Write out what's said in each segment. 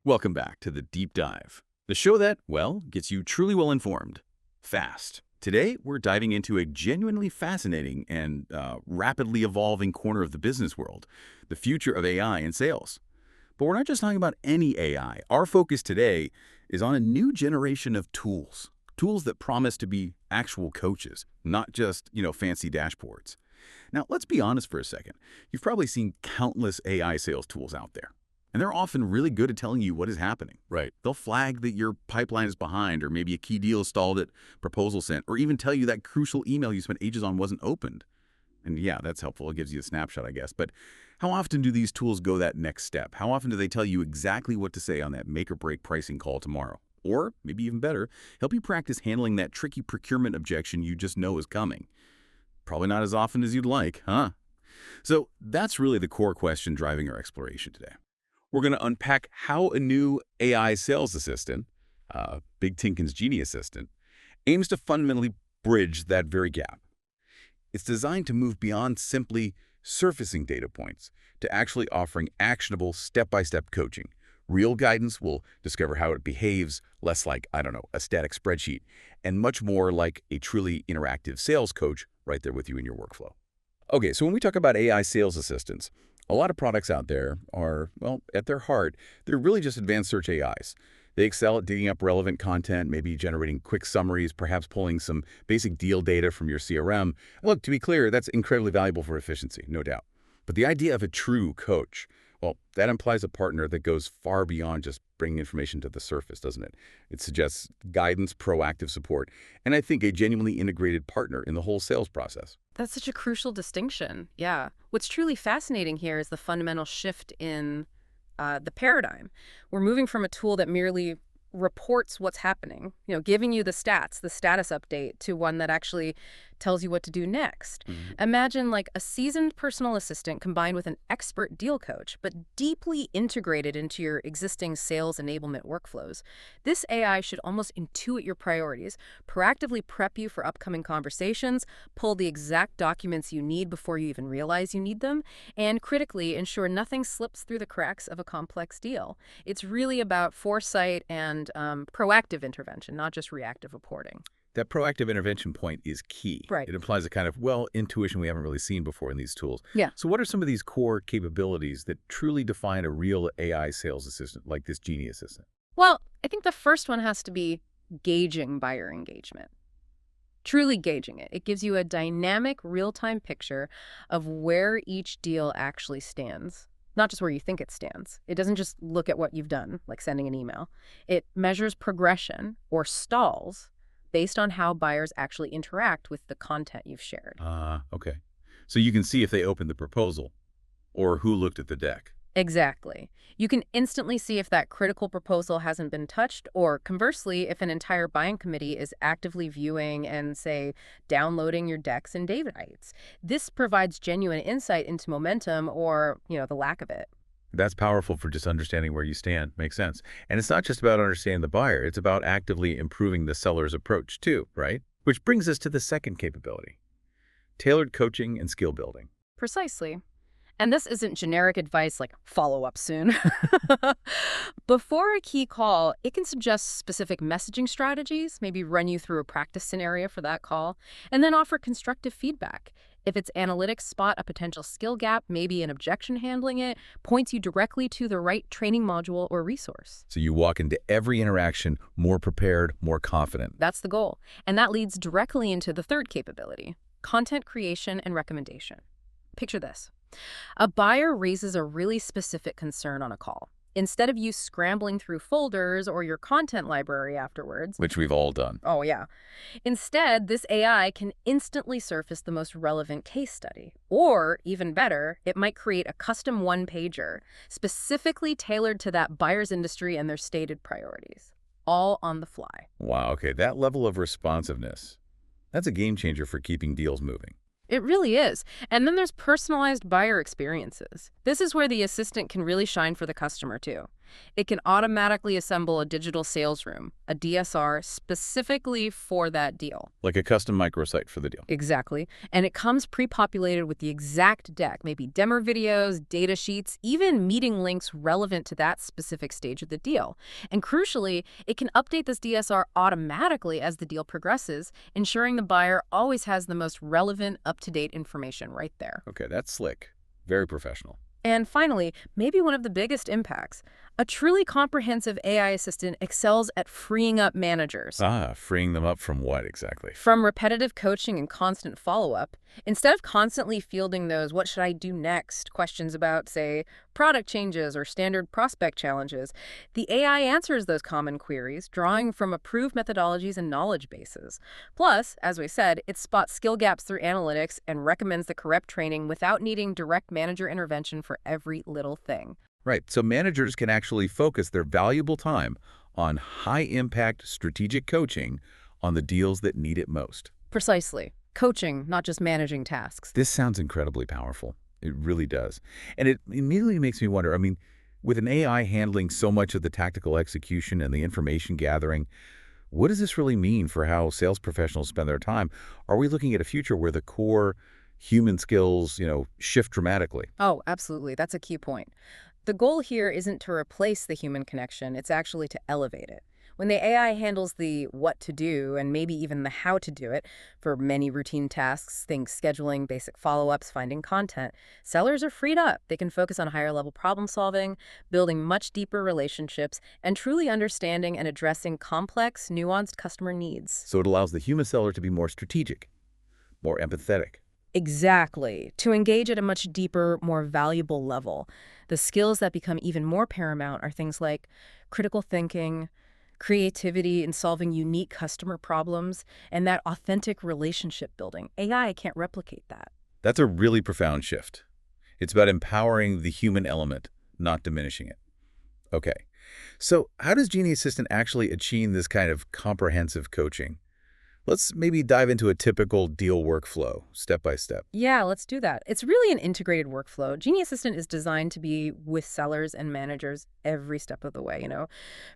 Welcome back to The Deep Dive, the show that, well, gets you truly well informed, fast. Today, we're diving into a genuinely fascinating and rapidly evolving corner of the business world, the future of AI in sales. But we're not just talking about any AI. Our focus today is on a new generation of tools that promise to be actual coaches, not just, fancy dashboards. Now, let's be honest for a second. You've probably seen countless AI sales tools out there. And they're often really good at telling you what is happening. Right. They'll flag that your pipeline is behind, or maybe a key deal stalled at proposal sent, or even tell you that crucial email you spent ages on wasn't opened. And yeah, that's helpful. It gives you a snapshot, I guess. But how often do these tools go that next step? How often do they tell you exactly what to say on that make or break pricing call tomorrow? Or, maybe even better, help you practice handling that tricky procurement objection you just know is coming? Probably not as often as you'd like, huh? So that's really the core question driving our exploration today. We're going to unpack how a new AI sales assistant, Bigtincan's Genie assistant, aims to fundamentally bridge that very gap. It's designed to move beyond simply surfacing data points to actually offering actionable step-by-step coaching. Real guidance will discover how it behaves, less like, a static spreadsheet, and much more like a truly interactive sales coach right there with you in your workflow. Okay, so when we talk about AI sales assistants, a lot of products out there are, well, at their heart, they're really just advanced search AIs. They excel at digging up relevant content, maybe generating quick summaries, perhaps pulling some basic deal data from your CRM. Look, to be clear, that's incredibly valuable for efficiency, no doubt. But the idea of a true coach, well, that implies a partner that goes far beyond just bringing information to the surface, doesn't it? It suggests guidance, proactive support, and I think a genuinely integrated partner in the whole sales process. That's such a crucial distinction. Yeah. What's truly fascinating here is the fundamental shift in the paradigm. We're moving from a tool that merely reports what's happening, giving you the stats, the status update, to one that actually tells you what to do next. Imagine like a seasoned personal assistant combined with an expert deal coach, but deeply integrated into your existing sales enablement workflows. This AI should almost intuit your priorities, proactively prep you for upcoming conversations, pull the exact documents you need before you even realize you need them, and critically ensure nothing slips through the cracks of a complex deal. It's really about foresight and proactive intervention, not just reactive reporting. That proactive intervention point is key. Right. It implies a kind of, intuition we haven't really seen before in these tools. Yeah. So what are some of these core capabilities that truly define a real AI sales assistant like this Genie assistant? Well, I think the first one has to be gauging buyer engagement. Truly gauging it. It gives you a dynamic, real-time picture of where each deal actually stands. Not just where you think it stands. It doesn't just look at what you've done, like sending an email. It measures progression or stalls based on how buyers actually interact with the content you've shared. Okay. So you can see if they opened the proposal or who looked at the deck. Exactly. You can instantly see if that critical proposal hasn't been touched, or conversely, if an entire buying committee is actively viewing and, say, downloading your decks and data sheets. This provides genuine insight into momentum or, the lack of it. That's powerful for just understanding where you stand. Makes sense. And it's not just about understanding the buyer. It's about actively improving the seller's approach too, right? Which brings us to the second capability, tailored coaching and skill building. Precisely. And this isn't generic advice like follow up soon. Before a key call, it can suggest specific messaging strategies, maybe run you through a practice scenario for that call, and then offer constructive feedback. If its analytics spot a potential skill gap, maybe an objection handling it, points you directly to the right training module or resource. So you walk into every interaction more prepared, more confident. That's the goal. And that leads directly into the third capability, content creation and recommendation. Picture this. A buyer raises a really specific concern on a call. Instead of you scrambling through folders or your content library afterwards, Which we've all done. oh yeah, instead, this AI can instantly surface the most relevant case study. Or, even better, it might create a custom one-pager, specifically tailored to that buyer's industry and their stated priorities, all on the fly. Wow, okay, that level of responsiveness, that's a game changer for keeping deals moving. It really is. And then there's personalized buyer experiences. This is where the assistant can really shine for the customer, too. It can automatically assemble a digital sales room, a DSR, specifically for that deal. Like a custom microsite for the deal. Exactly. And it comes pre-populated with the exact deck, maybe demo videos, data sheets, even meeting links relevant to that specific stage of the deal. And crucially, it can update this DSR automatically as the deal progresses, ensuring the buyer always has the most relevant, up-to-date information right there. Okay, that's slick. Very professional. And finally, maybe one of the biggest impacts, a truly comprehensive AI assistant excels at freeing up managers. Freeing them up from what exactly? From repetitive coaching and constant follow-up, instead of constantly fielding those "what should I do next" questions about, say, product changes or standard prospect challenges, the AI answers those common queries, drawing from approved methodologies and knowledge bases. Plus, as we said, it spots skill gaps through analytics and recommends the correct training without needing direct manager intervention for every little thing. Right, so managers can actually focus their valuable time on high-impact strategic coaching on the deals that need it most. Precisely. Coaching, not just managing tasks. This sounds incredibly powerful. It really does. And it immediately makes me wonder, I mean, with an AI handling so much of the tactical execution and the information gathering, what does this really mean for how sales professionals spend their time? Are we looking at a future where the core human skills, shift dramatically? Oh, absolutely. That's a key point. The goal here isn't to replace the human connection, it's actually to elevate it. When the AI handles the what to do and maybe even the how to do it for many routine tasks, think scheduling, basic follow-ups, finding content, sellers are freed up. They can focus on higher-level problem solving, building much deeper relationships, and truly understanding and addressing complex, nuanced customer needs. So it allows the human seller to be more strategic, more empathetic. Exactly. To engage at a much deeper, more valuable level. The skills that become even more paramount are things like critical thinking, creativity in solving unique customer problems, and that authentic relationship building. AI can't replicate that. That's a really profound shift. It's about empowering the human element, not diminishing it. Okay, so how does Genie Assistant actually achieve this kind of comprehensive coaching? Let's maybe dive into a typical deal workflow, step by step. Yeah, let's do that. It's really an integrated workflow. Genie Assistant is designed to be with sellers and managers every step of the way,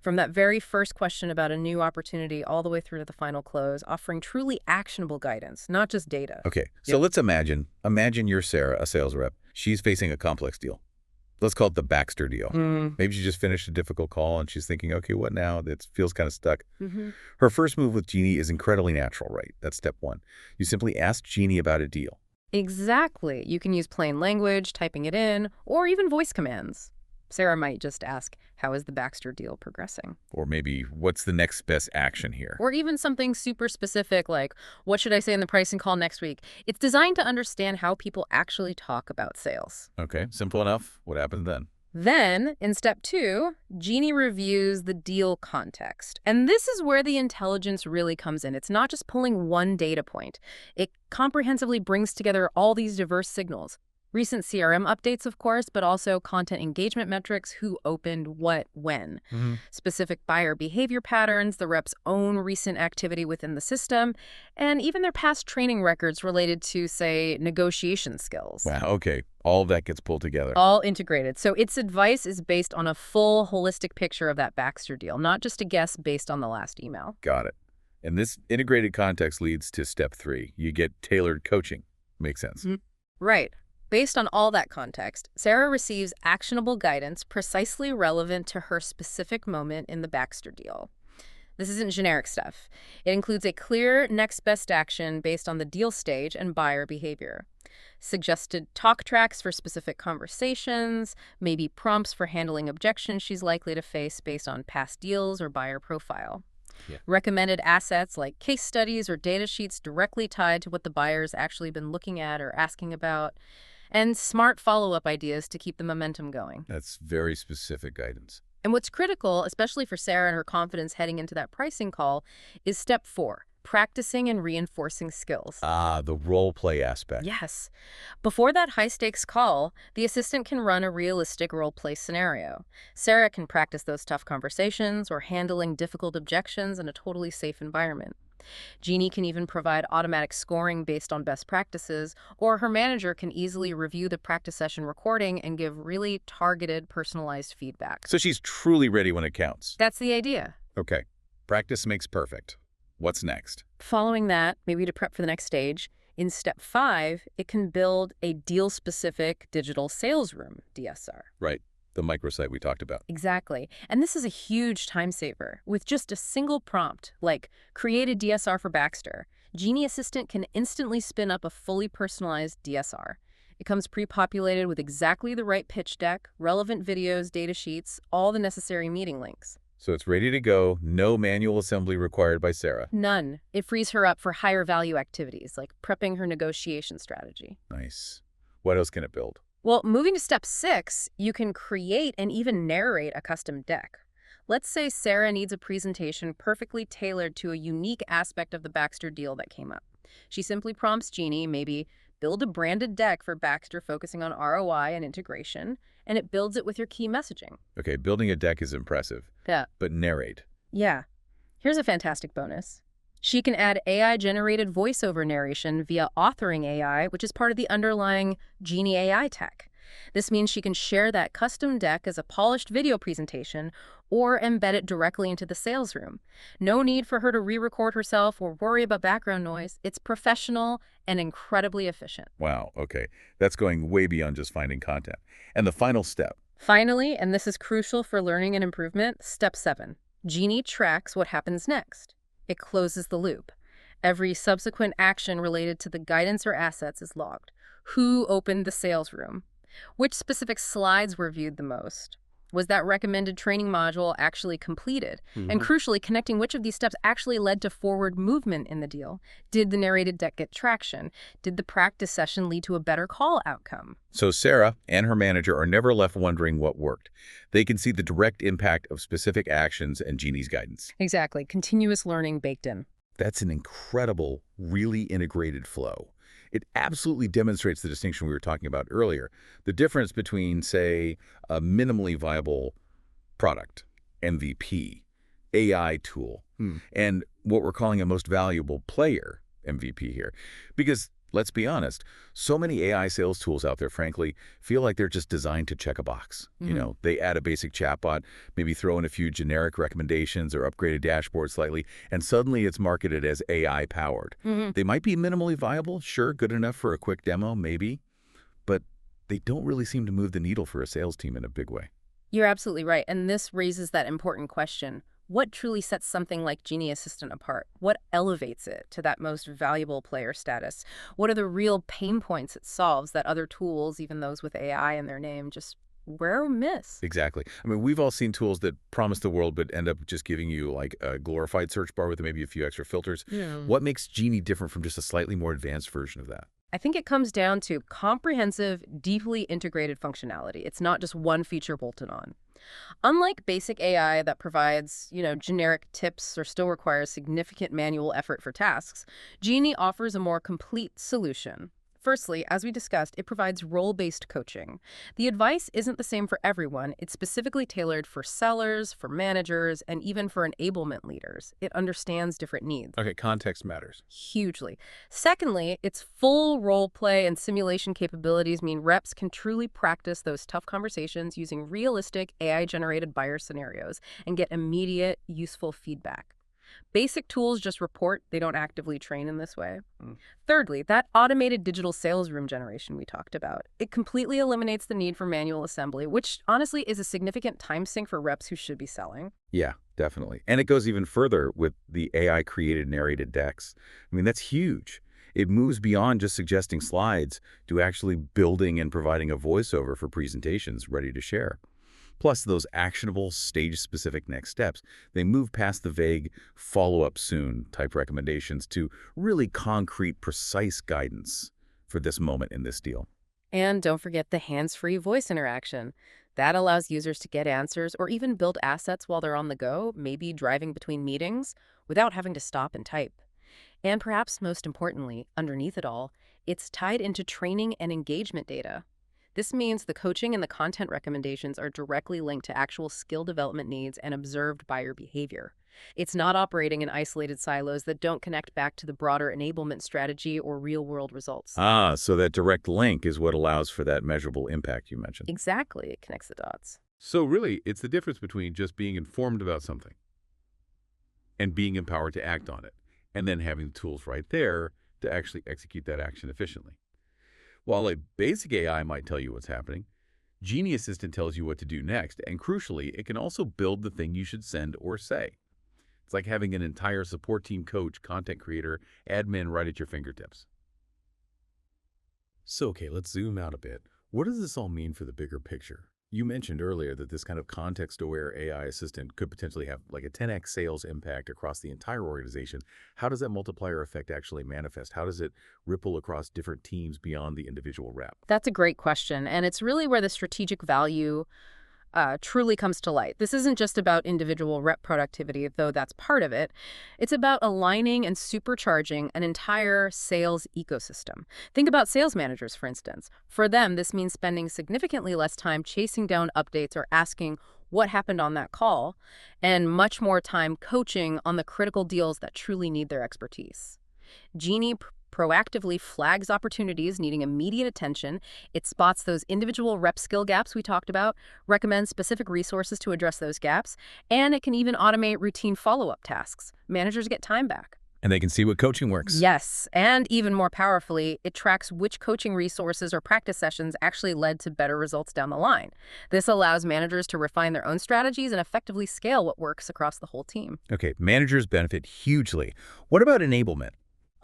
from that very first question about a new opportunity all the way through to the final close, offering truly actionable guidance, not just data. Okay, so let's imagine you're Sarah, a sales rep. She's facing a complex deal. Let's call it the Baxter deal. Maybe she just finished a difficult call and she's thinking, okay, what now? It feels kind of stuck. Her first move with Genie is incredibly natural, right? That's step one. You simply ask Genie about a deal. Exactly. You can use plain language, typing it in, or even voice commands. Sarah might just ask, how is the Baxter deal progressing? Or maybe, what's the next best action here? Or even something super specific like, what should I say in the pricing call next week? It's designed to understand how people actually talk about sales. Okay, simple enough. What happens then? Then, in step 2, Genie reviews the deal context. And this is where the intelligence really comes in. It's not just pulling one data point. It comprehensively brings together all these diverse signals. Recent CRM updates, of course, but also content engagement metrics, who opened what, when. Specific buyer behavior patterns, the rep's own recent activity within the system, and even their past training records related to, say, negotiation skills. Wow, okay. All of that gets pulled together. All integrated. So its advice is based on a full, holistic picture of that Baxter deal, not just a guess based on the last email. Got it. And this integrated context leads to step 3. You get tailored coaching. Makes sense. Right. Based on all that context, Sarah receives actionable guidance precisely relevant to her specific moment in the Baxter deal. This isn't generic stuff. It includes a clear next best action based on the deal stage and buyer behavior. Suggested talk tracks for specific conversations, maybe prompts for handling objections she's likely to face based on past deals or buyer profile. Recommended assets like case studies or data sheets directly tied to what the buyer's actually been looking at or asking about. And smart follow-up ideas to keep the momentum going. That's very specific guidance. And what's critical, especially for Sarah and her confidence heading into that pricing call, is step 4, practicing and reinforcing skills. The role play aspect. Yes. Before that high-stakes call, the assistant can run a realistic role-play scenario. Sarah can practice those tough conversations or handling difficult objections in a totally safe environment. Genie can even provide automatic scoring based on best practices, or her manager can easily review the practice session recording and give really targeted, personalized feedback. So she's truly ready when it counts. That's the idea. Okay, practice makes perfect. What's next? Following that, maybe to prep for the next stage, in step 5, it can build a deal-specific digital sales room, DSR. Right, the microsite we talked about. Exactly. And this is a huge time saver. With just a single prompt, like create a DSR for Baxter, Genie Assistant can instantly spin up a fully personalized DSR. It comes pre-populated with exactly the right pitch deck, relevant videos, data sheets, all the necessary meeting links. So it's ready to go, no manual assembly required by Sarah. None. It frees her up for higher value activities, like prepping her negotiation strategy. Nice. What else can it build? Well, moving to step 6, you can create and even narrate a custom deck. Let's say Sarah needs a presentation perfectly tailored to a unique aspect of the Baxter deal that came up. She simply prompts Genie, maybe build a branded deck for Baxter focusing on ROI and integration, and it builds it with your key messaging. Okay, building a deck is impressive. Yeah. But narrate. Yeah. Here's a fantastic bonus. She can add AI-generated voiceover narration via authoring AI, which is part of the underlying Genie AI tech. This means she can share that custom deck as a polished video presentation or embed it directly into the sales room. No need for her to re-record herself or worry about background noise. It's professional and incredibly efficient. Wow, okay. That's going way beyond just finding content. And the final step. Finally, and this is crucial for learning and improvement, step 7. Genie tracks what happens next. It closes the loop. Every subsequent action related to the guidance or assets is logged. Who opened the sales room? Which specific slides were viewed the most? Was that recommended training module actually completed? And crucially, connecting which of these steps actually led to forward movement in the deal. Did the narrated deck get traction? Did the practice session lead to a better call outcome? So Sarah and her manager are never left wondering what worked. They can see the direct impact of specific actions and Genie's guidance. Exactly. Continuous learning baked in. That's an incredible, really integrated flow. It absolutely demonstrates the distinction we were talking about earlier. The difference between, say, a minimally viable product, MVP, AI tool, and what we're calling a most valuable player, MVP here. Because, let's be honest, so many AI sales tools out there, frankly, feel like they're just designed to check a box. You know, they add a basic chatbot, maybe throw in a few generic recommendations or upgrade a dashboard slightly, and suddenly it's marketed as AI-powered. They might be minimally viable, sure, good enough for a quick demo, maybe, but they don't really seem to move the needle for a sales team in a big way. You're absolutely right. And this raises that important question. What truly sets something like Genie Assistant apart? What elevates it to that most valuable player status? What are the real pain points it solves that other tools, even those with AI in their name, just rare miss? Exactly. I mean, we've all seen tools that promise the world but end up just giving you like a glorified search bar with maybe a few extra filters. What makes Genie different from just a slightly more advanced version of that? I think it comes down to comprehensive, deeply integrated functionality. It's not just one feature bolted on. Unlike basic AI that provides, generic tips or still requires significant manual effort for tasks, Genie offers a more complete solution. Firstly, as we discussed, it provides role-based coaching. The advice isn't the same for everyone. It's specifically tailored for sellers, for managers, and even for enablement leaders. It understands different needs. Okay, context matters. Hugely. Secondly, its full role play and simulation capabilities mean reps can truly practice those tough conversations using realistic AI-generated buyer scenarios and get immediate, useful feedback. Basic tools just report, they don't actively train in this way. Thirdly, that automated digital sales room generation we talked about, it completely eliminates the need for manual assembly, which honestly is a significant time sink for reps who should be selling. Yeah, definitely. And it goes even further with the AI-created narrated decks. I mean, that's huge. It moves beyond just suggesting slides to actually building and providing a voiceover for presentations ready to share. Plus those actionable, stage-specific next steps. They move past the vague follow-up soon type recommendations to really concrete, precise guidance for this moment in this deal. And don't forget the hands-free voice interaction. That allows users to get answers or even build assets while they're on the go, maybe driving between meetings, without having to stop and type. And perhaps most importantly, underneath it all, it's tied into training and engagement data. This means the coaching and the content recommendations are directly linked to actual skill development needs and observed buyer behavior. It's not operating in isolated silos that don't connect back to the broader enablement strategy or real-world results. Ah, so that direct link is what allows for that measurable impact you mentioned. Exactly. It connects the dots. So really, it's the difference between just being informed about something and being empowered to act on it, and then having the tools right there to actually execute that action efficiently. While a basic AI might tell you what's happening, Genie Assistant tells you what to do next, and crucially, it can also build the thing you should send or say. It's like having an entire support team coach, content creator, admin right at your fingertips. So, okay, let's zoom out a bit. What does this all mean for the bigger picture? You mentioned earlier that this kind of context-aware AI assistant could potentially have like a 10x sales impact across the entire organization. How does that multiplier effect actually manifest? How does it ripple across different teams beyond the individual rep? That's a great question, and it's really where the strategic value truly comes to light. This isn't just about individual rep productivity, though that's part of it. It's about aligning and supercharging an entire sales ecosystem. Think about sales managers, for instance. For them, this means spending significantly less time chasing down updates or asking what happened on that call, and much more time coaching on the critical deals that truly need their expertise. Genie proactively flags opportunities needing immediate attention. It spots those individual rep skill gaps we talked about, recommends specific resources to address those gaps, and it can even automate routine follow-up tasks. Managers get time back. And they can see what coaching works. Yes, and even more powerfully, it tracks which coaching resources or practice sessions actually led to better results down the line. This allows managers to refine their own strategies and effectively scale what works across the whole team. Okay, managers benefit hugely. What about enablement?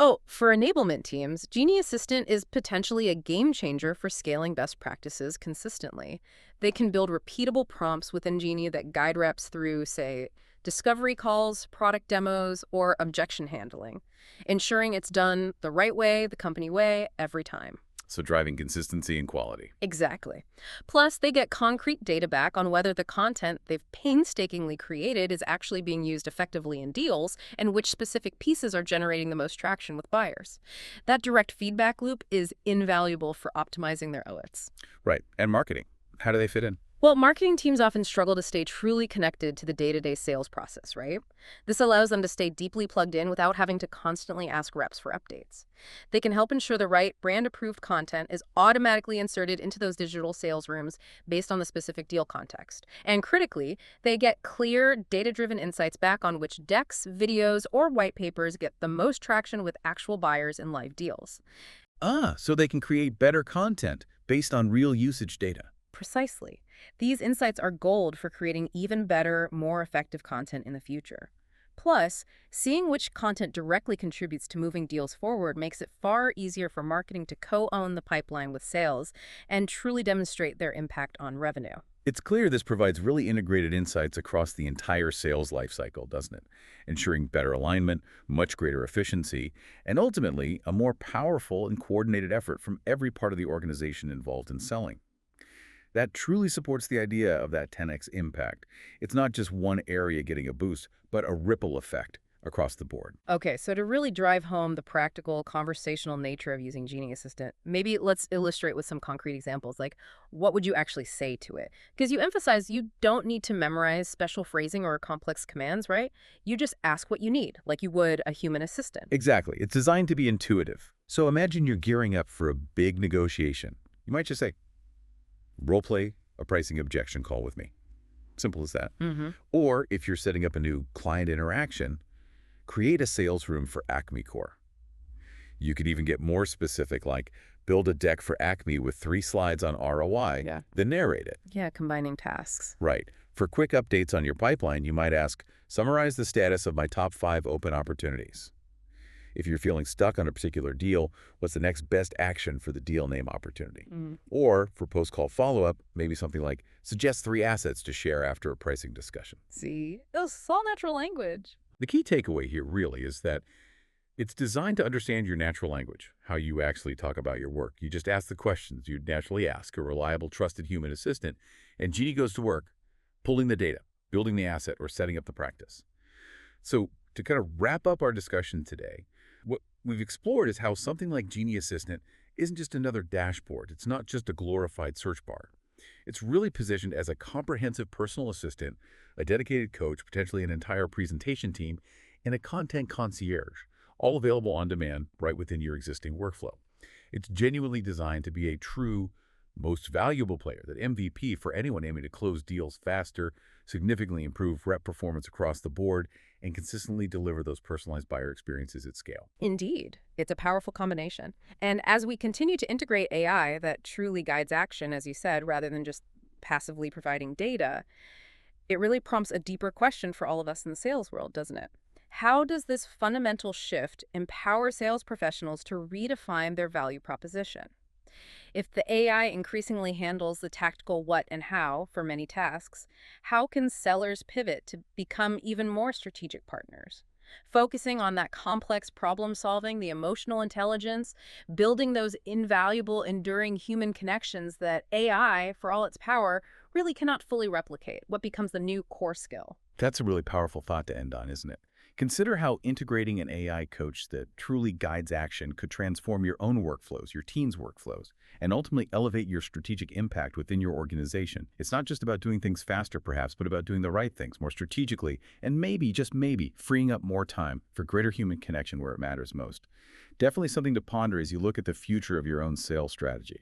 Oh, for enablement teams, Genie Assistant is potentially a game changer for scaling best practices consistently. They can build repeatable prompts within Genie that guide reps through, say, discovery calls, product demos, or objection handling, ensuring it's done the right way, the company way, every time. So driving consistency and quality. Exactly. Plus, they get concrete data back on whether the content they've painstakingly created is actually being used effectively in deals and which specific pieces are generating the most traction with buyers. That direct feedback loop is invaluable for optimizing their OITs. Right. And marketing. How do they fit in? Well, marketing teams often struggle to stay truly connected to the day-to-day sales process, right? This allows them to stay deeply plugged in without having to constantly ask reps for updates. They can help ensure the right brand-approved content is automatically inserted into those digital sales rooms based on the specific deal context. And critically, they get clear, data-driven insights back on which decks, videos, or white papers get the most traction with actual buyers in live deals. Ah, so they can create better content based on real usage data. Precisely. These insights are gold for creating even better, more effective content in the future. Plus, seeing which content directly contributes to moving deals forward makes it far easier for marketing to co-own the pipeline with sales and truly demonstrate their impact on revenue. It's clear this provides really integrated insights across the entire sales lifecycle, doesn't it? Ensuring better alignment, much greater efficiency, and ultimately a more powerful and coordinated effort from every part of the organization involved in selling. That truly supports the idea of that 10x impact. It's not just one area getting a boost, but a ripple effect across the board. Okay, so to really drive home the practical, conversational nature of using Genie Assistant, maybe let's illustrate with some concrete examples, like what would you actually say to it? Because you emphasize you don't need to memorize special phrasing or complex commands, right? You just ask what you need, like you would a human assistant. Exactly. It's designed to be intuitive. So imagine you're gearing up for a big negotiation. You might just say, role-play a pricing objection call with me. Simple as that. Or if you're setting up a new client interaction, create a sales room for Acme Core. You could even get more specific, like build a deck for Acme with 3 slides on ROI, then narrate it. Yeah, combining tasks. Right. For quick updates on your pipeline, you might ask, summarize the status of my top 5 open opportunities. If you're feeling stuck on a particular deal, what's the next best action for the deal name opportunity? Or for post-call follow-up, maybe something like, suggest 3 assets to share after a pricing discussion. See, it was all natural language. The key takeaway here really is that it's designed to understand your natural language, how you actually talk about your work. You just ask the questions you'd naturally ask a reliable, trusted human assistant, and Genie goes to work pulling the data, building the asset, or setting up the practice. So to kind of wrap up our discussion today, what we've explored is how something like Genie Assistant isn't just another dashboard. It's not just a glorified search bar. It's really positioned as a comprehensive personal assistant, a dedicated coach, potentially an entire presentation team, and a content concierge, all available on demand right within your existing workflow. It's genuinely designed to be a true most valuable player, that MVP for anyone aiming to close deals faster, significantly improve rep performance across the board, and consistently deliver those personalized buyer experiences at scale. Indeed, it's a powerful combination. And as we continue to integrate AI that truly guides action, as you said, rather than just passively providing data, it really prompts a deeper question for all of us in the sales world, doesn't it? How does this fundamental shift empower sales professionals to redefine their value proposition? If the AI increasingly handles the tactical what and how for many tasks, how can sellers pivot to become even more strategic partners? Focusing on that complex problem solving, the emotional intelligence, building those invaluable, enduring human connections that AI, for all its power, really cannot fully replicate. What becomes the new core skill? That's a really powerful thought to end on, isn't it? Consider how integrating an AI coach that truly guides action could transform your own workflows, your team's workflows, and ultimately elevate your strategic impact within your organization. It's not just about doing things faster, perhaps, but about doing the right things more strategically, and maybe, just maybe, freeing up more time for greater human connection where it matters most. Definitely something to ponder as you look at the future of your own sales strategy.